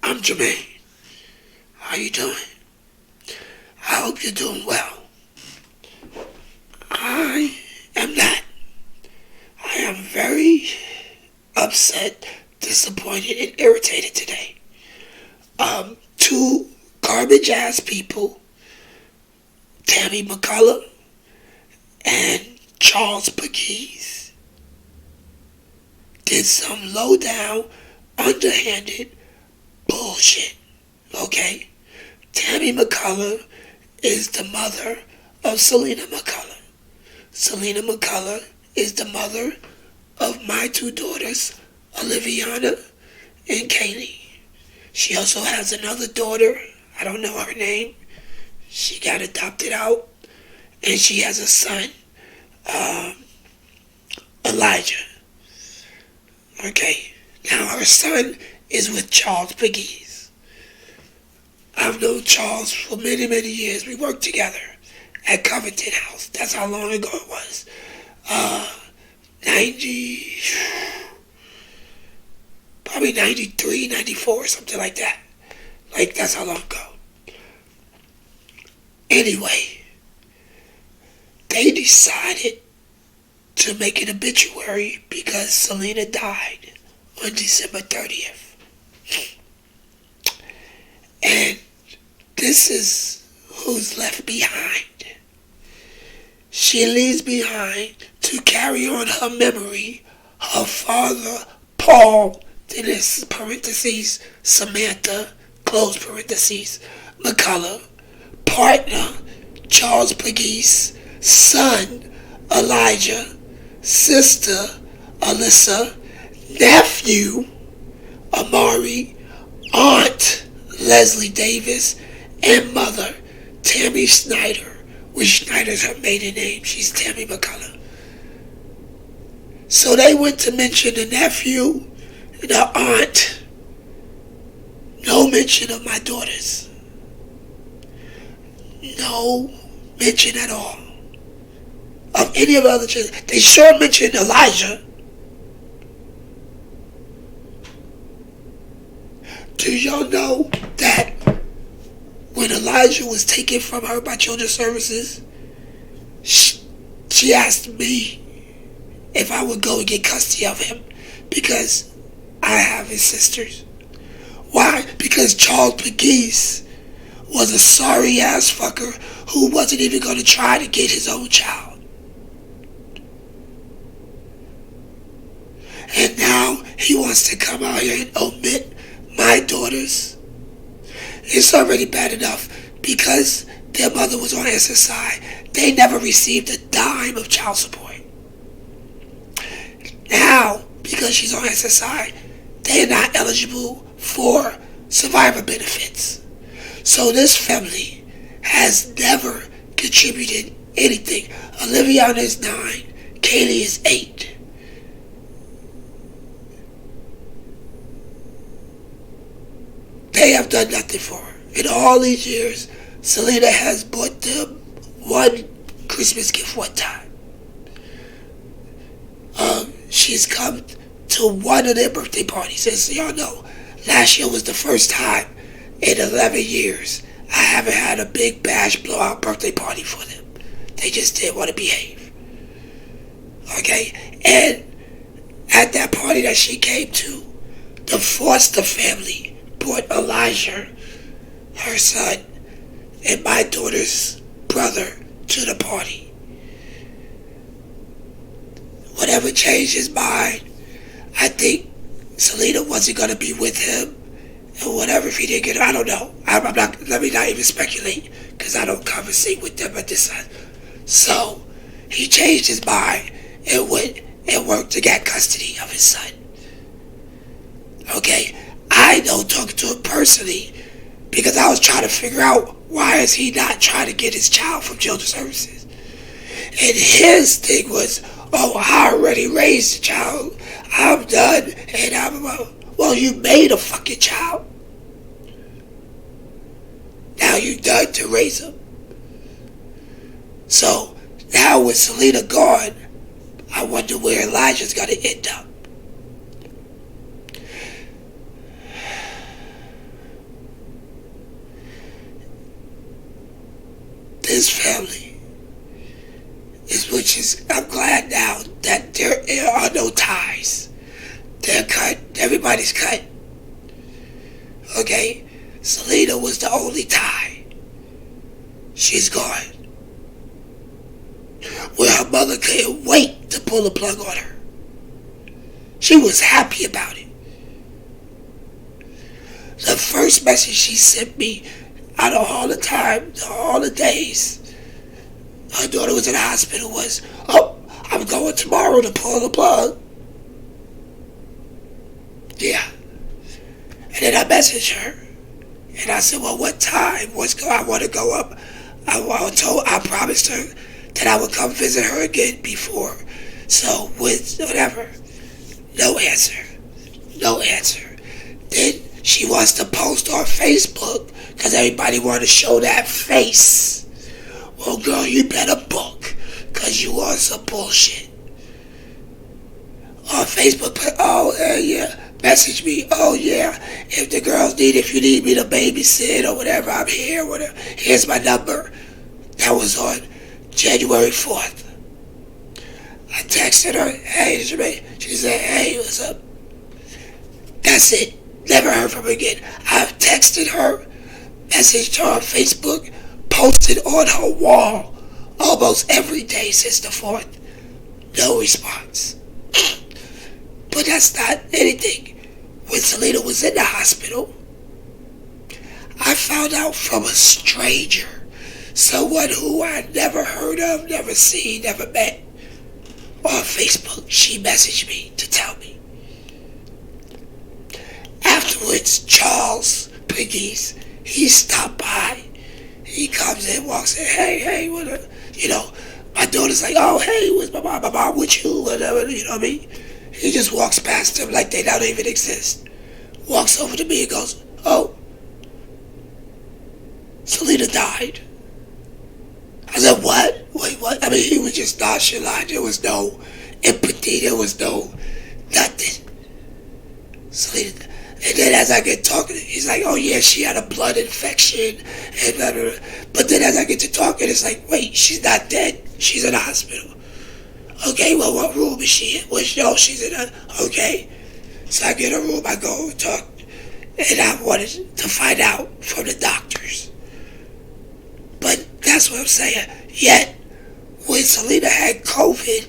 I'm Jermaine. How you doing? I hope you're doing well. I am not. I am very upset, disappointed, and irritated today. Two garbage ass people, Tammy McCullough and Charles Pegues, did some low down, underhanded bullshit. Okay? Tammy McCullough is the mother of Selena McCullough. Selena McCullough is the mother of my two daughters, Oliviana and Kaylee. She also has another daughter. I don't know her name. She got adopted out. And she has a son, Elijah. Okay. Now her son is with Charles Pegues. I've known Charles for many, many years. We worked together at Covington House. That's how long ago it was. 93, 94, something like that. Like, that's how long ago. Anyway, they decided to make an obituary because Selena died on December 30th. And this is who's left behind. She leaves behind to carry on her memory her father, Paul, in this parentheses, Samantha, close parentheses, McCullough, partner, Charles Pegues, son, Elijah, sister, Alyssa, nephew, Amari, aunt, Leslie Davis, and mother, Tammy Snyder, which Snyder's her maiden name. She's Tammy McCullough. So they went to mention the nephew, the aunt. No mention of my daughters. No mention at all of any of the other children. They sure mentioned Elijah. Do y'all know that when Elijah was taken from her by Children's Services, she asked me if I would go and get custody of him because I have his sisters. Why? Because Charles Pegues was a sorry ass fucker who wasn't even going to try to get his own child. And now he wants to come out here and omit my daughters. It's already bad enough because their mother was on SSI. They never received a dime of child support. Now, because she's on SSI, they are not eligible for survivor benefits. So this family has never contributed anything. Oliviana is 9, Kaylee is 8. They have done nothing for her. In all these years, Selena has bought them one Christmas gift one time. She's come to one of their birthday parties. And so y'all know, last year was the first time in 11 years I haven't had a big bash blowout birthday party for them. They just didn't want to behave. Okay? And at that party that she came to, the Foster family brought Elijah, her son, and my daughter's brother to the party. Whatever changed his mind, I think Selena wasn't going to be with him, and whatever, if he didn't get her, I don't know. I'm not, let me not even speculate, because I don't conversate with them at this time. So, he changed his mind and went and worked to get custody of his son. Okay? I know, talking to him personally, because I was trying to figure out why is he not trying to get his child from Children's Services. And his thing was, oh, I already raised the child. I'm done. And well, you made a fucking child. Now you done to raise him. So, now with Selena gone, I wonder where Elijah's going to end up. his family, I'm glad now that there are no ties. They're cut. Everybody's cut. Okay? Selena was the only tie. She's gone. Where her mother couldn't wait to pull the plug on her. She was happy about it. The first message she sent me out of all the time, all the days, her daughter was in the hospital was, "Oh, I'm going tomorrow to pull the plug." Yeah. And then I messaged her. And I said, "Well, what time? I want to go up." I promised her that I would come visit her again before. So, with whatever. No answer. No answer. Then she wants to post on Facebook because everybody want to show that face. Well, girl, you better book because you on some bullshit. On Facebook, yeah, message me. Oh, yeah, if you need me to babysit or whatever, I'm here, whatever. Here's my number. That was on January 4th. I texted her, "Hey, Jermaine." She said, "Hey, what's up?" That's it. Never heard from her again. I've texted her, messaged her on Facebook, posted on her wall almost every day since the 4th. No response. But that's not anything. When Selena was in the hospital, I found out from a stranger, someone who I never heard of, never seen, never met, on Facebook. She messaged me to tell me. Afterwards, Charles Piggies, he stopped by. He comes in, walks in, hey, what up? My daughter's like, "Oh, hey, where's my mom? My mom with you?" Whatever, you know what I mean? He just walks past them like they don't even exist. Walks over to me and goes, "Oh, Selena died." I said, "What? Wait, what?" I mean, he was just nonchalant. There was no empathy. There was no nothing. Selena. And then as I get talking, he's like, "Oh, yeah, she had a blood infection." And blah, blah, blah. But then as I get to talking, it's like, wait, she's not dead. She's in the hospital. Okay, well, what room is she in? Well, no, she's in a... Okay. So I get a room, I go and talk. And I wanted to find out from the doctors. But that's what I'm saying. Yet, when Selena had COVID,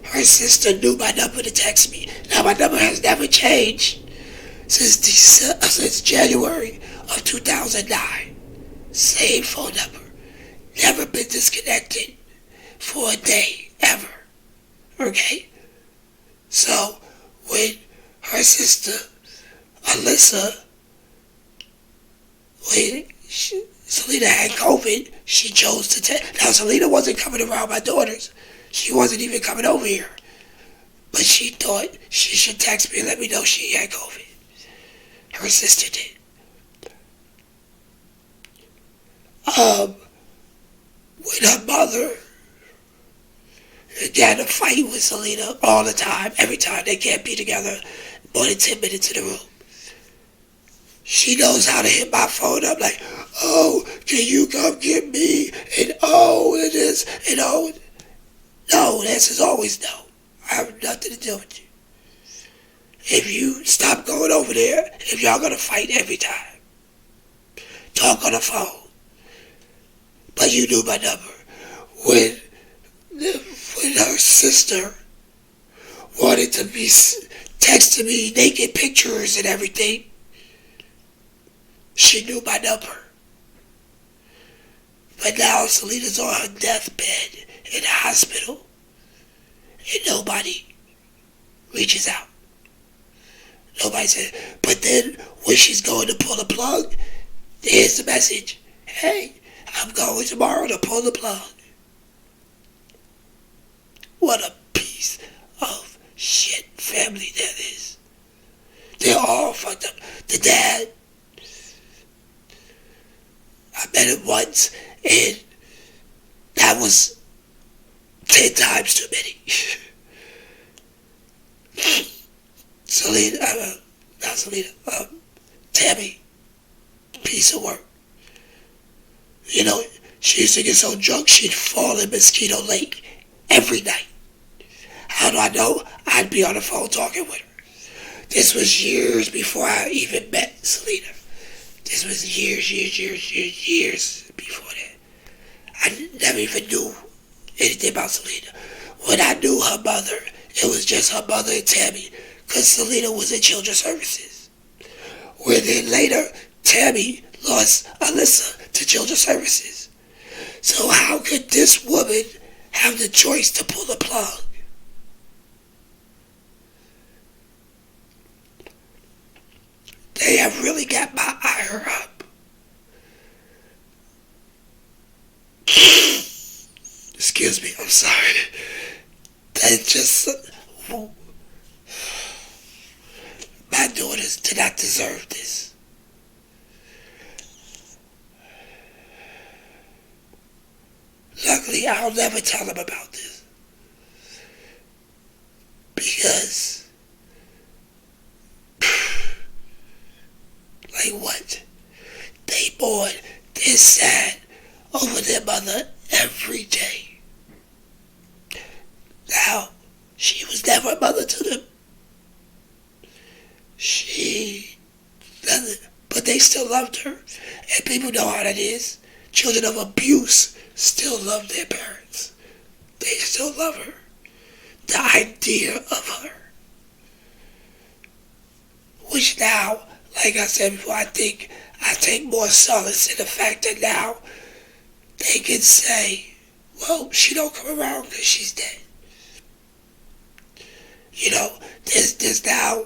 her sister knew my number to text me. Now, my number has never changed since January of 2009. Same phone number. Never been disconnected for a day, ever. Okay? So, when her sister, Alyssa, when Selena had COVID, she chose to text. Now, Selena wasn't coming around my daughters. She wasn't even coming over here. But she thought she should text me and let me know she had COVID. Her sister did. When her mother got a fight with Selena all the time, every time they can't be together more than 10 minutes in the room, she knows how to hit my phone up like, "Oh, can you come get me?" And oh, and this, and oh. No, the answer's always no. I have nothing to do with you. If you stop going over there, if y'all gonna fight every time, talk on the phone. But you knew my number. When her sister wanted to be texting me naked pictures and everything, she knew my number. But now Selena's on her deathbed in the hospital, and nobody reaches out. Nobody said, but then when she's going to pull the plug, there's the message. "Hey, I'm going tomorrow to pull the plug." What a piece of shit family that is. They're all fucked up. The dad, I met him once, and that was 10 times too many. Tammy, piece of work. She used to get so drunk she'd fall in Mosquito Lake every night. How do I know? I'd be on the phone talking with her. This was years before I even met Selena. This was years before that. I never even knew anything about Selena. When I knew her mother, it was just her mother and Tammy, because Selena was in children's services. Where then later, Tammy lost Alyssa to children's services. So how could this woman have the choice to pull the plug? They have really got my ire up. Excuse me, I'm sorry. They just... My daughters did not deserve this. Luckily, I'll never tell them about this. Because... like what? They mourn, they're sad over their mother every day. Now, she was never a mother to them. But they still loved her. And people know how that is. Children of abuse still love their parents. They still love her. The idea of her. Which now, like I said before, I think I take more solace in the fact that now they can say, well, she don't come around because she's dead. You know, there's now,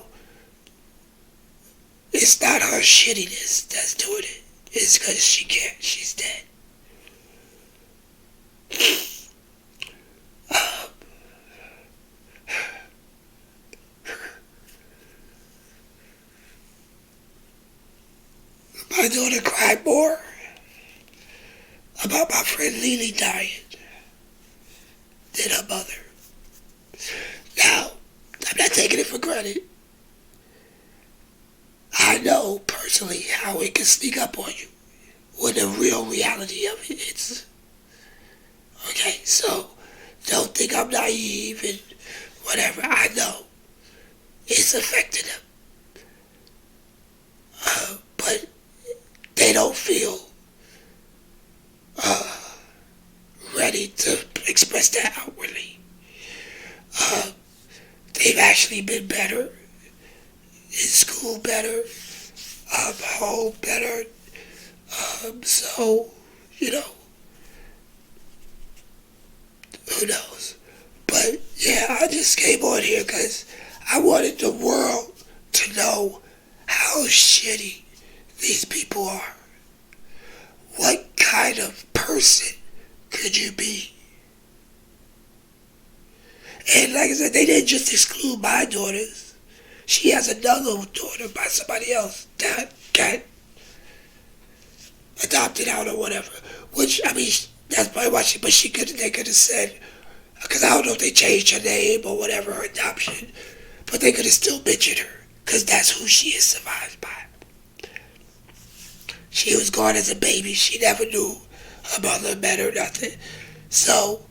it's not her shittiness that's doing it. It's because she can't. She's dead. My daughter cried more about my friend Lily dying than her mother. Now, I'm not taking it for granted. I know personally how it can sneak up on you when the real reality of it is. Okay, so don't think I'm naive and whatever. I know it's affecting them. But they don't feel ready to express that outwardly. They've actually been better, in school better, home better. So, you know, who knows? But yeah, I just came on here because I wanted the world to know how shitty these people are. What kind of person could you be? And like I said, they didn't just exclude my daughters. She has another daughter by somebody else that got adopted out or whatever. Which, I mean, that's probably why they could have said, because I don't know if they changed her name or whatever, her adoption, but they could have still mentioned her, because that's who she is survived by. She was gone as a baby. She never knew her mother met her, nothing. So,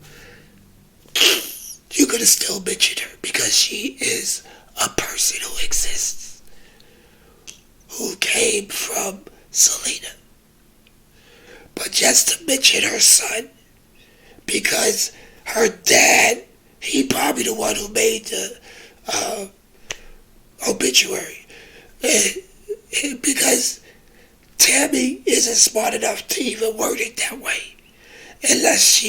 you could have still mentioned her because she is a person who exists, who came from Selena. But just to mention her son, because her dad, he probably the one who made the obituary. Because Tammy isn't smart enough to even word it that way. Unless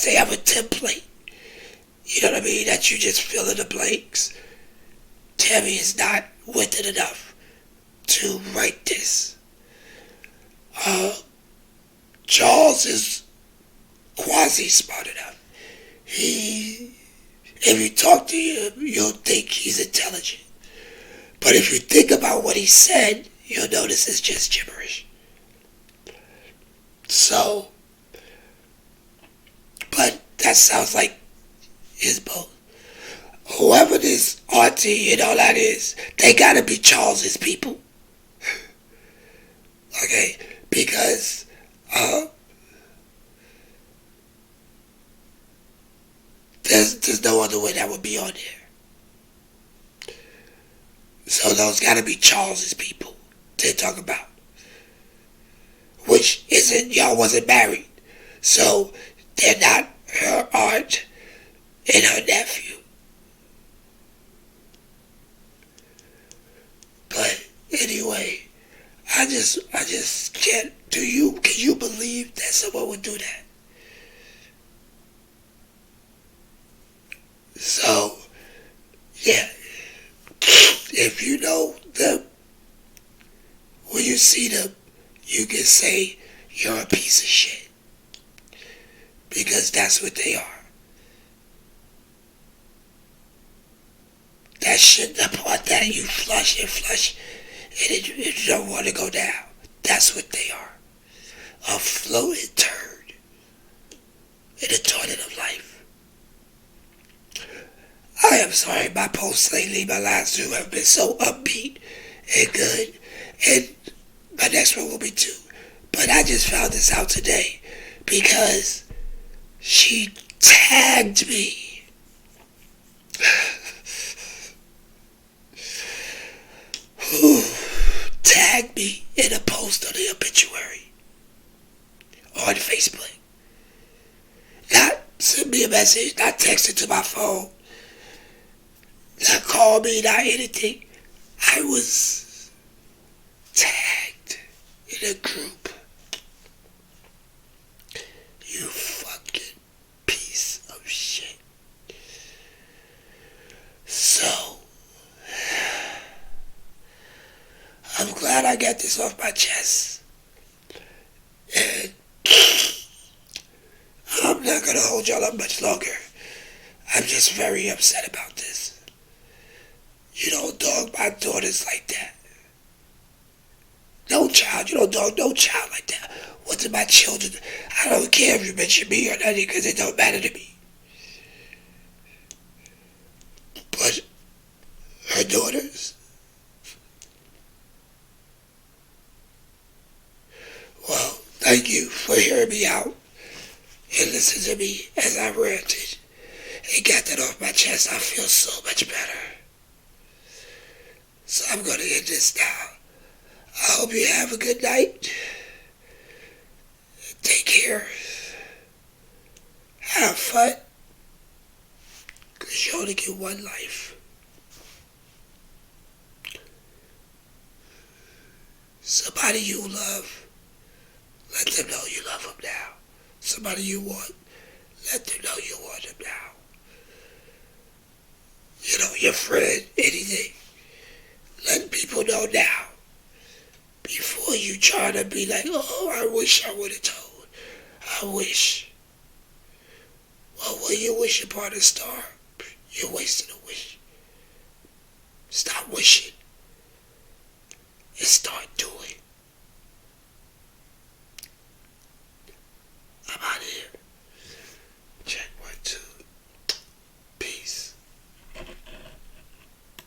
they have a template. You know what I mean? That you just fill in the blanks. Tammy is not with it enough to write this. Charles is quasi-smart enough. If you talk to him, you'll think he's intelligent. But if you think about what he said, you'll notice it's just gibberish. So, but that sounds like his boat. Whoever this auntie and all that is, they gotta be Charles's people. Okay? Because There's no other way that would be on there. So those gotta be Charles's people they talk about. Which isn't, y'all wasn't married. So they're not her aunt and her nephew. But anyway, I just can't, can you believe that someone would do that? So, yeah, if you know them, when you see them, you can say you're a piece of shit. Because that's what they are. That shit, the part that you flush and you don't want to go down. That's what they are. A floating turd in a toilet of life. I am sorry, my posts lately, my last two have been so upbeat and good. And my next one will be too. But I just found this out today because she tagged me. Tagged me in a post on the obituary on Facebook. Not send me a message, not text it to my phone, not call me, not anything. I was tagged in a group. You fucking piece of shit. So, I'm glad I got this off my chest. And I'm not gonna hold y'all up much longer. I'm just very upset about this. You don't dog my daughters like that. No child, you don't dog no child like that. What to my children? I don't care if you mention me or nothing because it don't matter to me. But her daughters, well, thank you for hearing me out and listening to me as I ranted and got that off my chest. I feel so much better. So I'm going to end this now. I hope you have a good night. Take care. Have fun. Because you only get one life. Somebody you love, let them know you love them now. Somebody you want, let them know you want them now. You know, your friend, anything. Let people know now. Before you try to be like, oh, I wish I would have told. I wish. Well, when you wish upon a star, you're wasting a wish. Stop wishing and start doing.